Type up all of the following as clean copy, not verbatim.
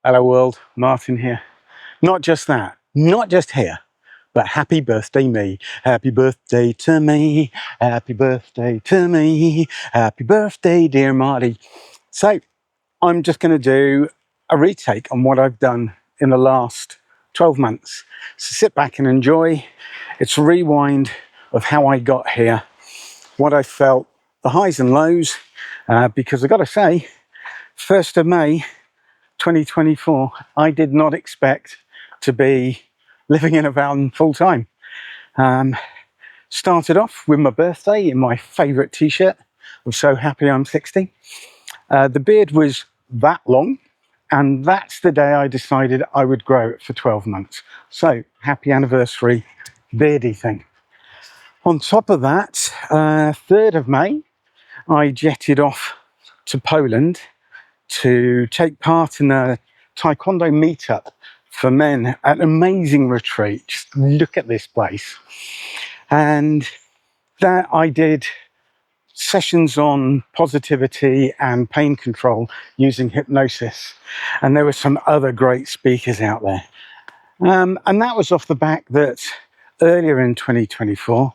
Hello world, Martin here. Not just that, not just here, but happy birthday me. Happy birthday to me. Happy birthday to me. Happy birthday, dear Marty. So I'm just going to do a retake on what I've done in the last 12 months. So sit back and enjoy. It's a rewind of how I got here, what I felt, the highs and lows, because I've got to say, 1st of May, 2024, I did not expect to be living in a van full time. Started off with my birthday in my favourite t-shirt. I'm so happy I'm 60. The beard was that long, and that's the day I decided I would grow it for 12 months. So happy anniversary, beardy thing. On top of that, 3rd of May, I jetted off to Poland to take part in a taekwondo meetup for men at an amazing retreat. Just look at this place. And that I did sessions on positivity and pain control using hypnosis. And there were some other great speakers out there. And that was off the back that earlier in 2024,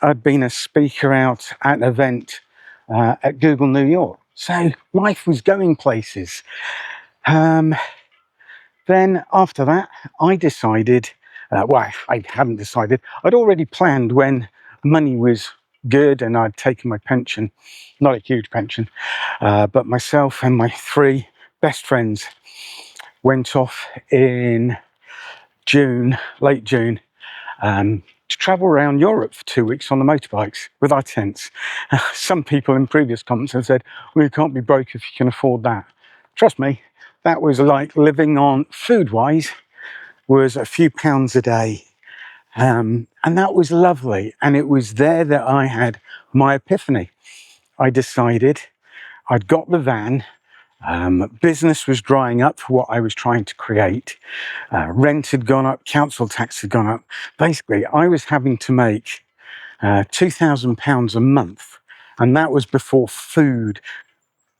I'd been a speaker out at an event at Google New York. So life was going places. Then after that, I decided, well, I hadn't decided, I'd already planned when money was good and I'd taken my pension, not a huge pension, but myself and my 3 best friends went off in June, late June, to travel around Europe for 2 weeks on the motorbikes with our tents. Some people in previous comments have said, well, you can't be broke if you can afford that. Trust me, that was like living on, food-wise, was a few pounds a day. And that was lovely. And it was there that I had my epiphany. I decided I'd got the van. Business was drying up for what I was trying to create. Rent had gone up, council tax had gone up. Basically, I was having to make £2,000 a month. And that was before food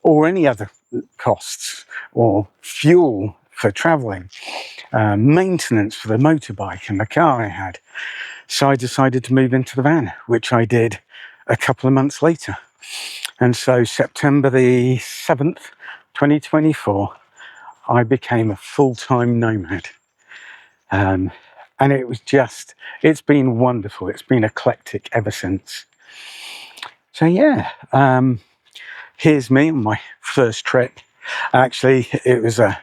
or any other costs or fuel for traveling, maintenance for the motorbike and the car I had. So I decided to move into the van, which I did a couple of months later. And so September the 7th, 2024, I became a full-time nomad. And it was just, it's been wonderful. It's been eclectic ever since. So yeah, here's me on my first trip. Actually, it was a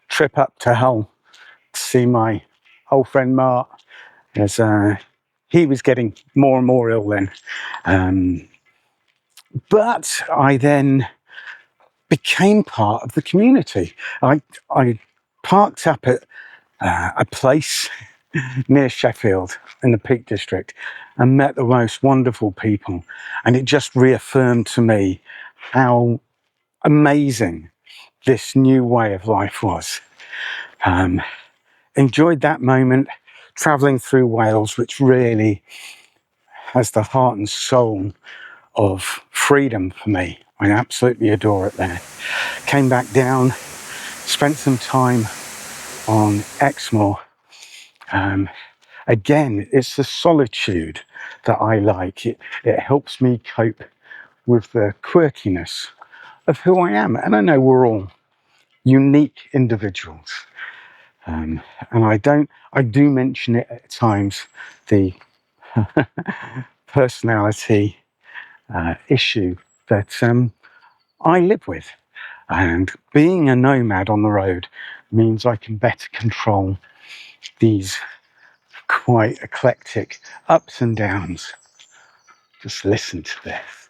trip up to Hull to see my old friend Mark, as he was getting more and more ill then. But I then became part of the community. I parked up at a place near Sheffield in the Peak District and met the most wonderful people. And it just reaffirmed to me how amazing this new way of life was. Enjoyed that moment, travelling through Wales, which really has the heart and soul of freedom for me. I absolutely adore it there. Came back down, spent some time on Xmore. Again, it's the solitude that I like. It helps me cope with the quirkiness of who I am. And I know we're all unique individuals. And I do mention it at times, the personality issue that I live with. And being a nomad on the road means I can better control these quite eclectic ups and downs. Just listen to this.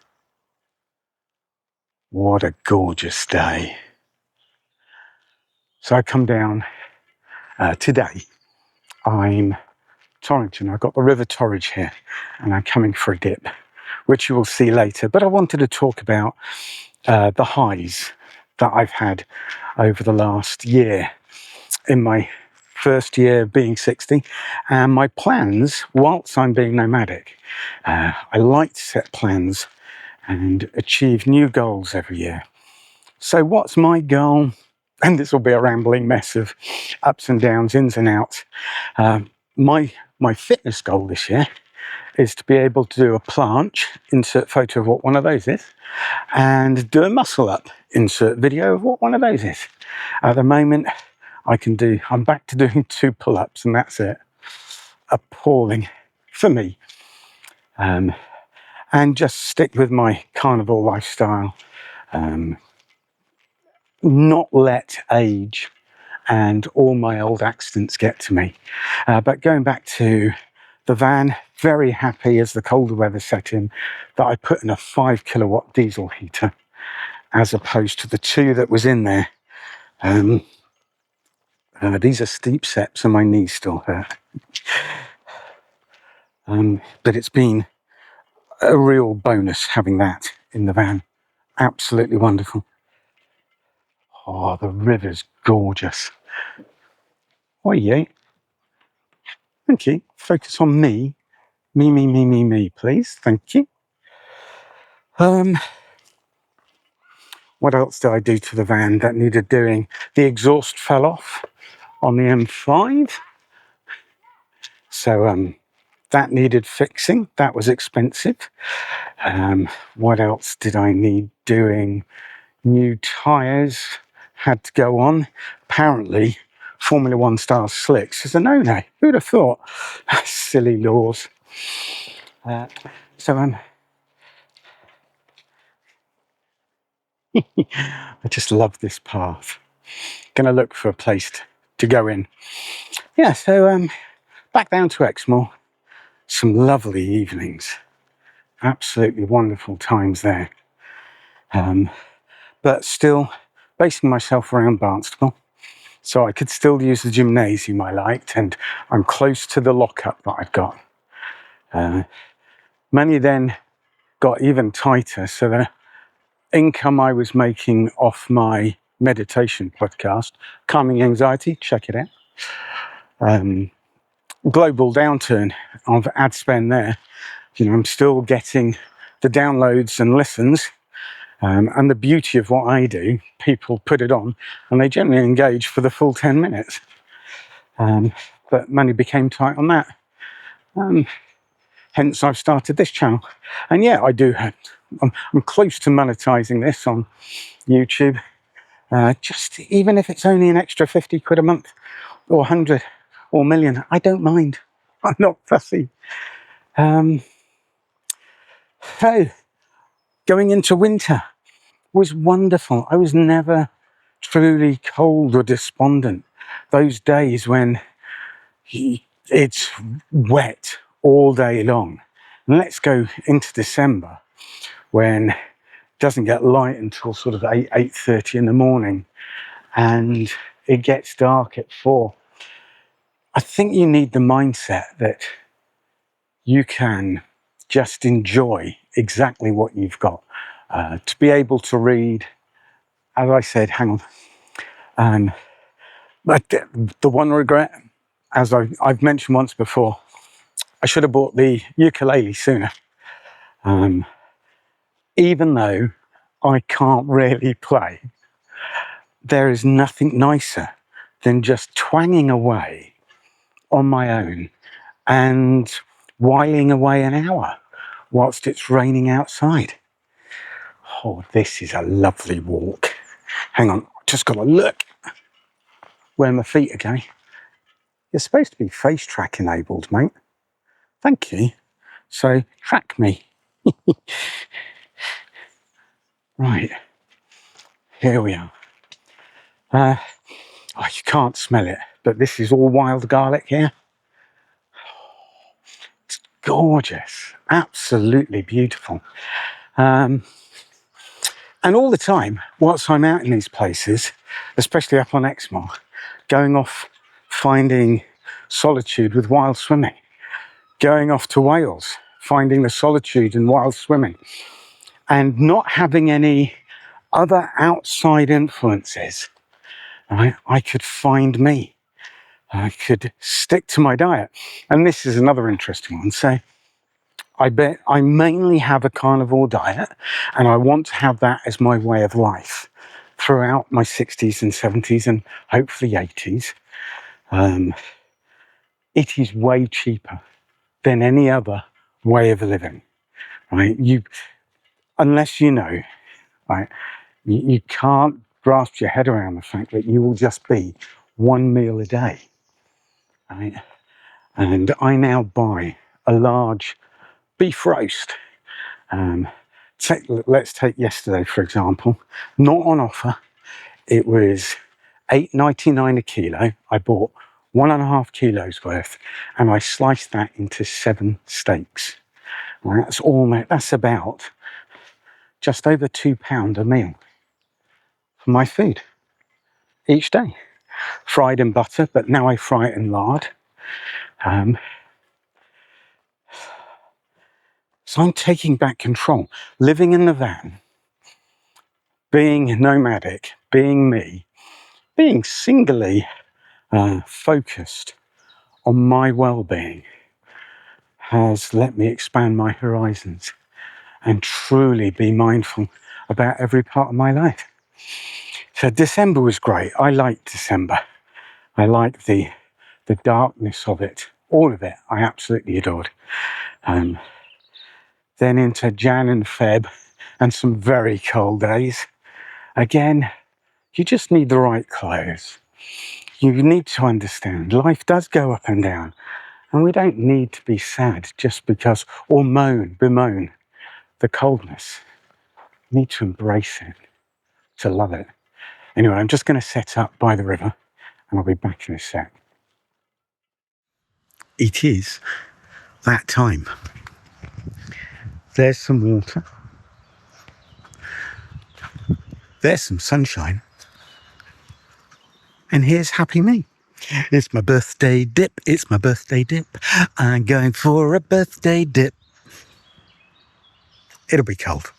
What a gorgeous day. So I come down today. I'm Torrington. I've got the River Torridge here and I'm coming for a dip, which you will see later. But I wanted to talk about the highs that I've had over the last year in my first year being 60 and my plans whilst I'm being nomadic. I like to set plans and achieve new goals every year. So what's my goal and this will be a rambling mess of ups and downs, ins and outs. My fitness goal this year is to be able to do a planche, insert photo of what one of those is, and do a muscle up, insert video of what one of those is. At the moment, I'm back to doing 2 pull-ups and that's it. Appalling for me. And just stick with my carnivore lifestyle. Not let age and all my old accidents get to me. But going back to the van, very happy as the colder weather set in that I put in a 5 kilowatt diesel heater as opposed to the 2 that was in there. These are steep steps and my knees still hurt. But it's been a real bonus having that in the van. Absolutely wonderful. Oh, the river's gorgeous. Oh, yeah. Thank you. Focus on me. Me, please. Thank you. What else did I do to the van that needed doing? The exhaust fell off on the M5. So that needed fixing. That was expensive. What else did I need doing? New tyres had to go on. Apparently, Formula 1 style slicks is a no-no. Who'd have thought? Silly laws. I just love this path. Gonna look for a place to go in. Yeah, so back down to Xmore. Some lovely evenings. Absolutely wonderful times there. But still basing myself around Barnstable. So I could still use the gymnasium I liked, and I'm close to the lockup that I've got. Money then got even tighter, so the income I was making off my meditation podcast, Calming Anxiety, check it out. Global downturn of ad spend there. I'm still getting the downloads and listens. And the beauty of what I do, people put it on and they generally engage for the full 10 minutes. But money became tight on that. Hence I've started this channel. And yeah, I'm close to monetizing this on YouTube. Just even if it's only an extra 50 quid a month or 100 or a million, I don't mind. I'm not fussy. Going into winter was wonderful. I was never truly cold or despondent. Those days when it's wet all day long. And let's go into December when it doesn't get light until sort of 8:30 in the morning and it gets dark at 4. I think you need the mindset that you can just enjoy exactly what you've got. To be able to read, as I said, hang on. But the one regret, as I've mentioned once before, I should have bought the ukulele sooner. Even though I can't really play, there is nothing nicer than just twanging away on my own and whiling away an hour whilst it's raining outside. Oh, this is a lovely walk. Hang on, just got to look where my feet are going. You're supposed to be face track enabled, mate. Thank you. So track me. Right, here we are. You can't smell it, but this is all wild garlic here. It's gorgeous, absolutely beautiful. And all the time, whilst I'm out in these places, especially up on Xmore, going off finding solitude with wild swimming, going off to Wales, finding the solitude in wild swimming, and not having any other outside influences, right? I could find me. I could stick to my diet. And this is another interesting one. So I bet I mainly have a carnivore diet and I want to have that as my way of life throughout my 60s and 70s and hopefully 80s. It is way cheaper than any other way of living, right? Unless you know, right, you can't grasp your head around the fact that you will just be one meal a day, right? And I now buy a large beef roast. Let's take yesterday, for example, not on offer. It was $8.99 a kilo. I bought 1.5 kilos worth, and I sliced that into 7 steaks. Well, that's about just over £2 a meal for my food each day. Fried in butter, but now I fry it in lard. So I'm taking back control, living in the van, being nomadic, being me, being singularly focused on my well-being has let me expand my horizons and truly be mindful about every part of my life. So December was great. I liked December. I liked the darkness of it, all of it. I absolutely adored. Then into Jan and Feb and some very cold days. Again, you just need the right clothes. You need to understand life does go up and down, and we don't need to be sad just because, or bemoan the coldness. We need to embrace it, to love it. Anyway, I'm just going to set up by the river and I'll be back in a sec. It is that time. There's some water. There's some sunshine. And here's happy me. It's my birthday dip. It's my birthday dip. I'm going for a birthday dip. It'll be cold.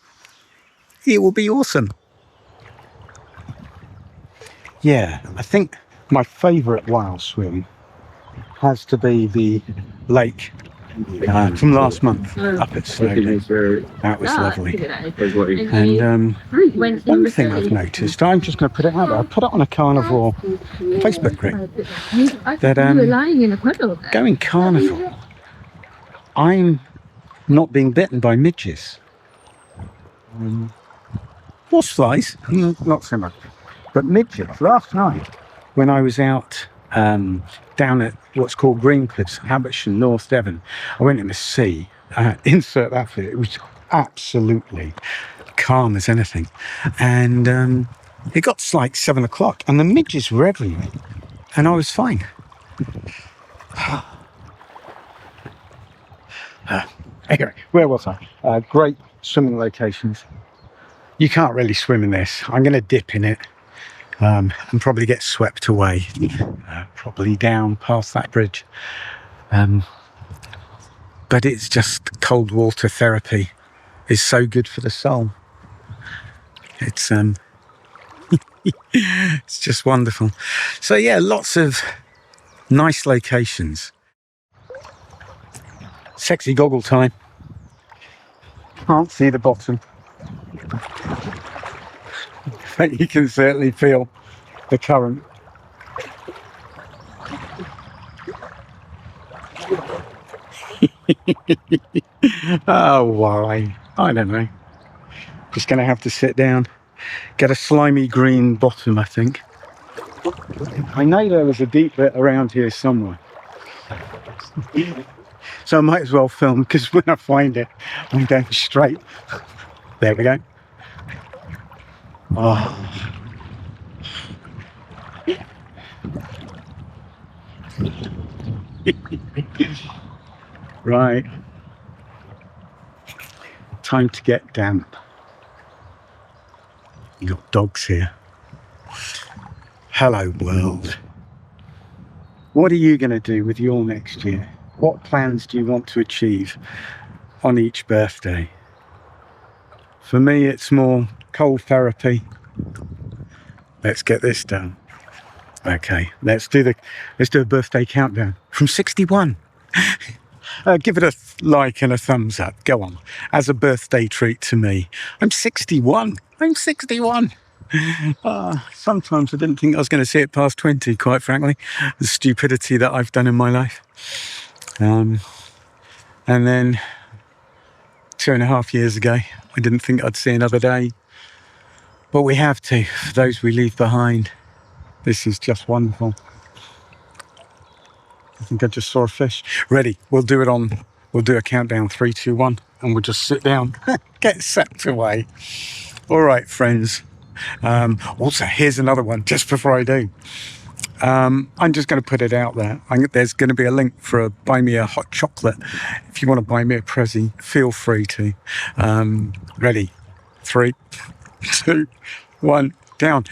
It will be awesome. Yeah, I think my favourite while swim has to be the lake from last month up at Snowdon. That was lovely. And one thing I've noticed, I'm just going to put it out there, I put it on a carnivore Facebook group, that going carnivore, I'm not being bitten by midges. Horseflies, not so much, but midges. Last night, when I was out down at what's called Green Cliffs, Habersham, North Devon, I went in the sea. Insert that for it. It was absolutely calm as anything, and it got to like 7 o'clock, and the midges were everywhere, and I was fine. Anyway, where was I? Great swimming locations. You can't really swim in this. I'm going to dip in it. And probably get swept away, probably down past that bridge. But it's just cold water therapy. It's so good for the soul. It's it's just wonderful. So yeah, lots of nice locations. Sexy goggle time. Can't see the bottom. But you can certainly feel the current. Oh, why? I don't know. Just going to have to sit down. Get a slimy green bottom, I think. I know there was a deep bit around here somewhere. So I might as well film, because when I find it, I'm going straight. There we go. Oh. Right. Time to get damp. You got dogs here. Hello, world. What are you going to do with your next year? What plans do you want to achieve on each birthday? For me, it's more cold therapy. Let's get this done. Okay, let's do a birthday countdown from 61. Give it a like and a thumbs up. Go on. As a birthday treat to me. I'm 61. I'm 61. Sometimes I didn't think I was going to see it past 20, quite frankly, the stupidity that I've done in my life. And then 2.5 years ago, I didn't think I'd see another day. But we have to, for those we leave behind. This is just wonderful. I think I just saw a fish. Ready, we'll do a countdown, 3, 2, 1, and we'll just sit down, get sacked away. All right, friends. Also, here's another one, just before I do. I'm just going to put it out there. There's going to be a link for a buy me a hot chocolate. If you want to buy me a Prezi, feel free to. Ready, 3, 2, 1, down.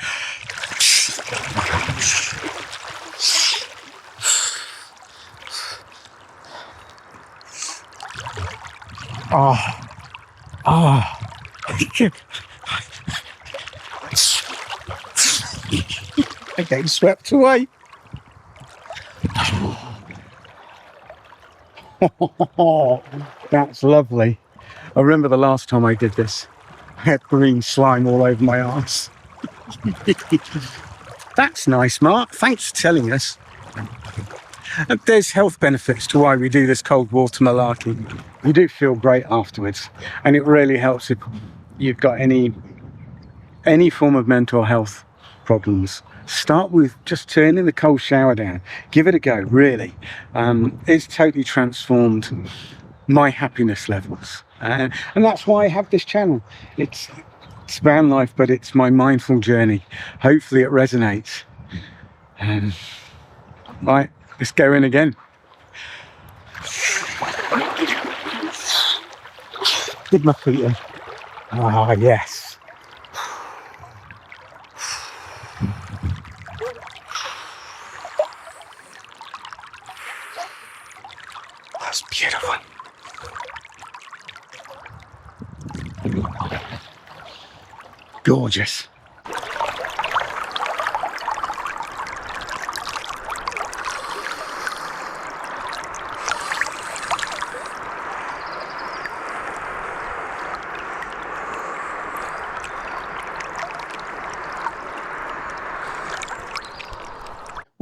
Okay, swept away. That's lovely. I remember the last time I did this. I had green slime all over my arse. That's nice, Mark. Thanks for telling us. There's health benefits to why we do this cold water malarkey. You do feel great afterwards, and it really helps if you've got any form of mental health problems. Start with just turning the cold shower down. Give it a go, really. It's totally transformed my happiness levels. And that's why I have this channel. It's van life, but it's my mindful journey. Hopefully it resonates. Right, let's go in again. Dig my feet in. Ah, yes. That's beautiful. Gorgeous.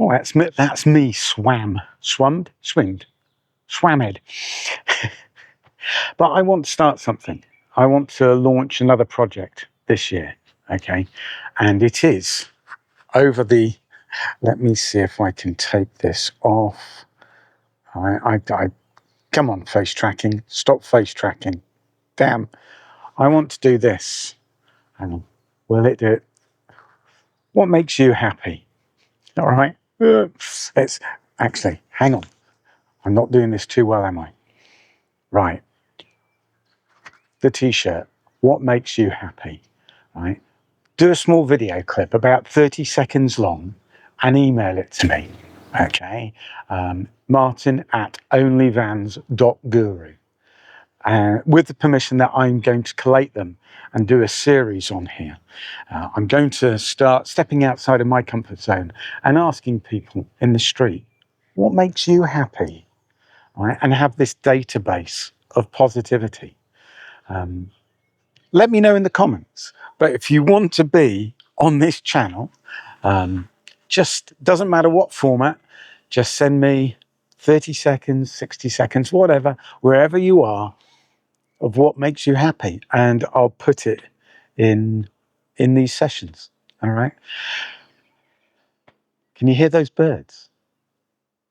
Oh, that's me swammed. But I want to start something. I want to launch another project this year, okay? And it is over the, let me see if I can take this off. I come on, face tracking, stop face tracking. Damn, I want to do this. Hang on, will it do it? What makes you happy? All right, it's actually, hang on. I'm not doing this too well, am I? Right. The t-shirt, what makes you happy, right? Do a small video clip about 30 seconds long and email it to me, okay? Martin@onlyvans.guru, with the permission that I'm going to collate them and do a series on here. I'm going to start stepping outside of my comfort zone and asking people in the street, what makes you happy, right? And have this database of positivity. Let me know in the comments. But if you want to be on this channel, just doesn't matter what format, just send me 30 seconds, 60 seconds, whatever, wherever you are, of what makes you happy. And I'll put it in these sessions. All right. Can you hear those birds?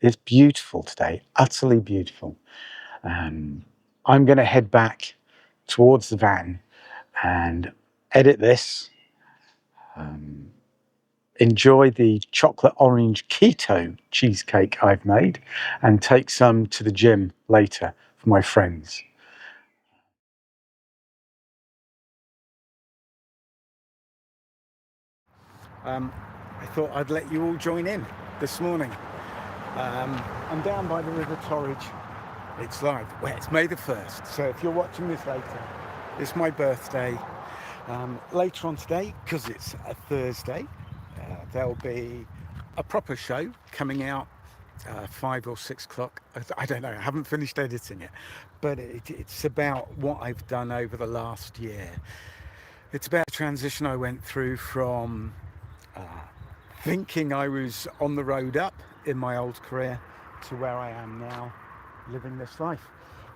It's beautiful today, utterly beautiful. I'm going to head back towards the van and edit this. Enjoy the chocolate orange keto cheesecake I've made and take some to the gym later for my friends. I thought I'd let you all join in this morning. I'm down by the River Torridge. It's live. Well, it's May the 1st, so if you're watching this later, it's my birthday. Later on today, because it's a Thursday, there'll be a proper show coming out 5 or 6 o'clock. I don't know, I haven't finished editing it, but it's about what I've done over the last year. It's about the transition I went through from thinking I was on the road up in my old career to where I am now, living this life.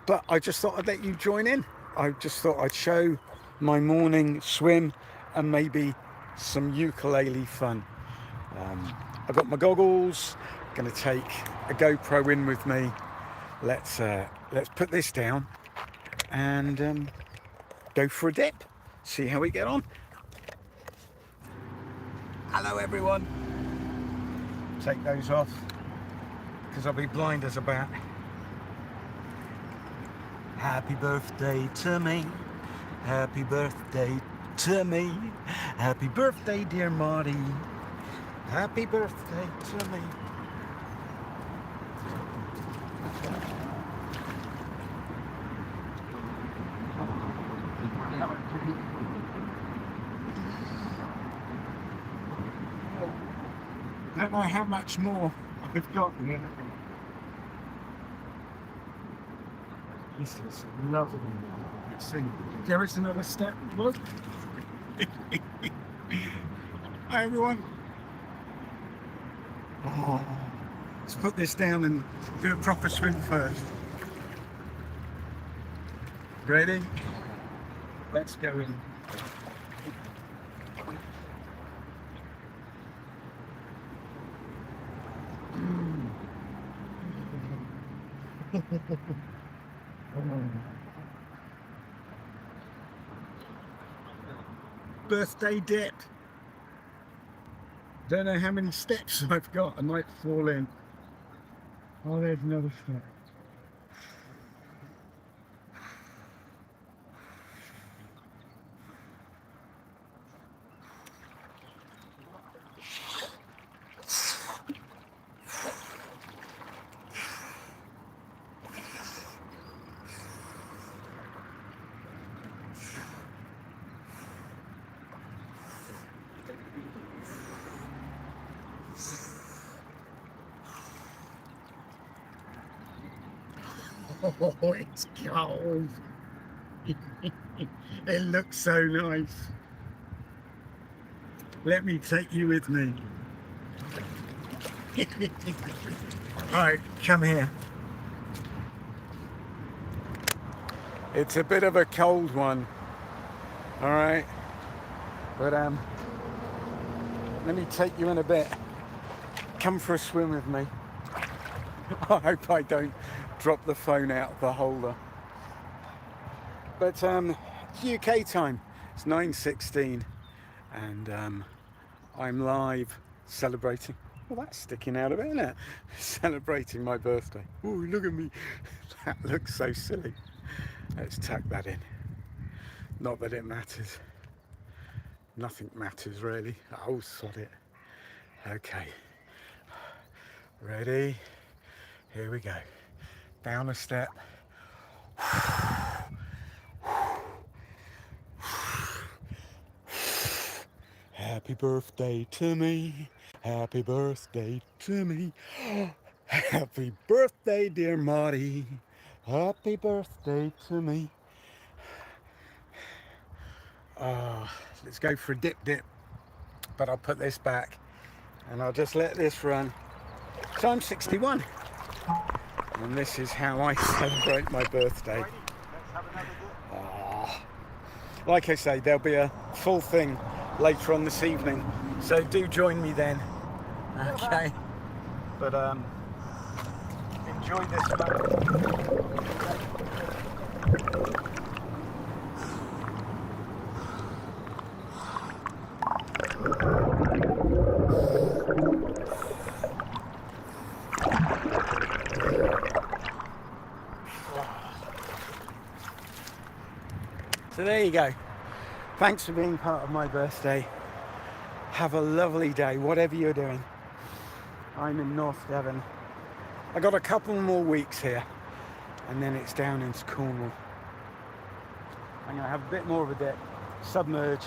But I just thought I'd let you join in. I just thought I'd show my morning swim and maybe some ukulele fun. I've got my goggles, going to take a GoPro in with me. Let's put this down and go for a dip, see how we get on. Hello everyone. Take those off because I'll be blind as a bat. Happy birthday to me, happy birthday to me, happy birthday dear Marty, happy birthday to me. I don't know how much more I've got here. This is lovely. Let's see. There is another step. Look. Hi everyone. Oh, let's put this down and do a proper swim first. Ready? Let's go in. Birthday dip. Don't know how many steps I've got. I might fall in. Oh, there's another step. Oh, it's cold. It looks so nice. Let me take you with me. Right, come here. It's a bit of a cold one. All right, but let me take you in a bit. Come for a swim with me. I hope I don't drop the phone out the holder. But it's UK time. It's 9:16 and I'm live celebrating. Well, that's sticking out of it, isn't it? Celebrating my birthday. Oh, look at me. That looks so silly. Let's tuck that in. Not that it matters. Nothing matters really. Oh, sod it. Okay. Ready? Here we go. Down a step. Happy birthday to me. Happy birthday to me. Happy birthday, dear Marty. Happy birthday to me. Let's go for a dip. But I'll put this back and I'll just let this run. So I'm 61. And this is how I celebrate my birthday. Like I say, there'll be a full thing later on this evening, so do join me then. Okay, but enjoy this moment. So there you go. Thanks for being part of my birthday. Have a lovely day, whatever you're doing. I'm in North Devon. I got a couple more weeks here and then it's down into Cornwall. I'm going to have a bit more of a dip, submerge,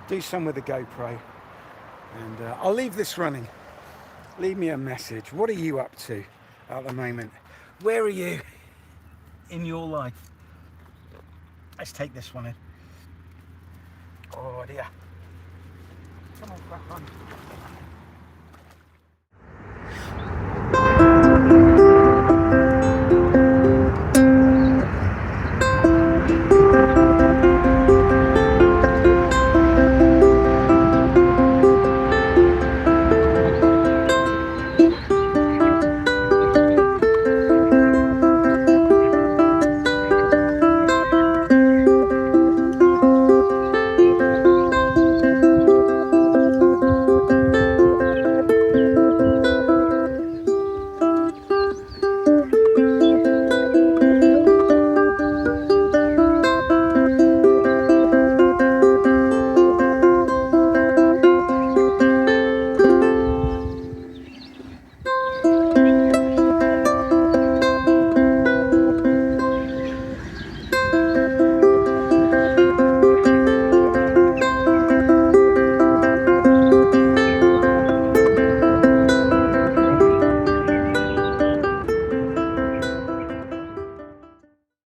do some with the GoPro, and I'll leave this running. Leave me a message. What are you up to at the moment? Where are you in your life? Let's take this one in. Oh dear. Come on, crack on.